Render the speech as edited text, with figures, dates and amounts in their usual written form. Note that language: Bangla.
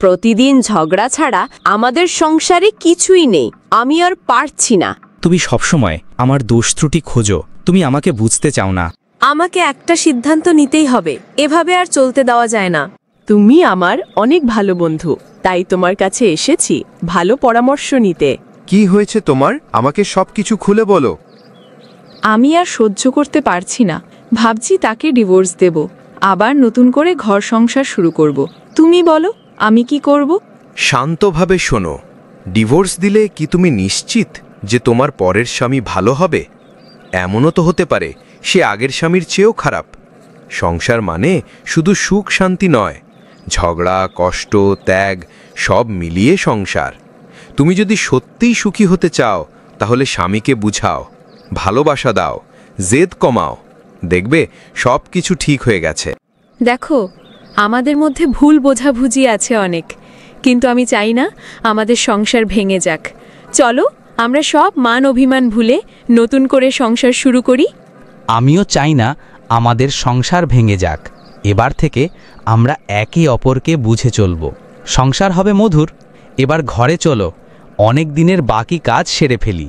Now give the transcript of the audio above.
প্রতিদিন ঝগড়া ছাড়া আমাদের সংসারে কিছুই নেই। আমি আর পারছি না। তুমি সবসময় আমার দোষ ত্রুটি খোঁজো, তুমি আমাকে বুঝতে চাও না। আমাকে একটা সিদ্ধান্ত নিতেই হবে, এভাবে আর চলতে দেওয়া যায় না। তুমি আমার অনেক ভালো বন্ধু, তাই তোমার কাছে এসেছি ভালো পরামর্শ নিতে। কি হয়েছে তোমার? আমাকে সবকিছু খুলে বলো। আমি আর সহ্য করতে পারছি না, ভাবছি তাকে ডিভোর্স দেব, আবার নতুন করে ঘর সংসার শুরু করব। তুমি বলো আমি কি করব? শান্তভাবে শোনো, ডিভোর্স দিলে কি তুমি নিশ্চিত যে তোমার পরের স্বামী ভালো হবে? এমনও তো হতে পারে সে আগের স্বামীর চেয়েও খারাপ। সংসার মানে শুধু সুখ শান্তি নয়, ঝগড়া, কষ্ট, ত্যাগ সব মিলিয়ে সংসার। তুমি যদি সত্যিই সুখী হতে চাও তাহলে স্বামীকে বুঝাও, ভালোবাসা দাও, জেদ কমাও, দেখবে সব কিছু ঠিক হয়ে গেছে। দেখো, আমাদের মধ্যে ভুল বোঝাবুঝি আছে অনেক, কিন্তু আমি চাই না আমাদের সংসার ভেঙে যাক। চলো আমরা সব মান অভিমান ভুলে নতুন করে সংসার শুরু করি। আমিও চাই না আমাদের সংসার ভেঙে যাক। এবার থেকে আমরা একে অপরকে বুঝে চলব। সংসার হবে মধুর। এবার ঘরে চলো, অনেক দিনের বাকি কাজ সেরে ফেলি।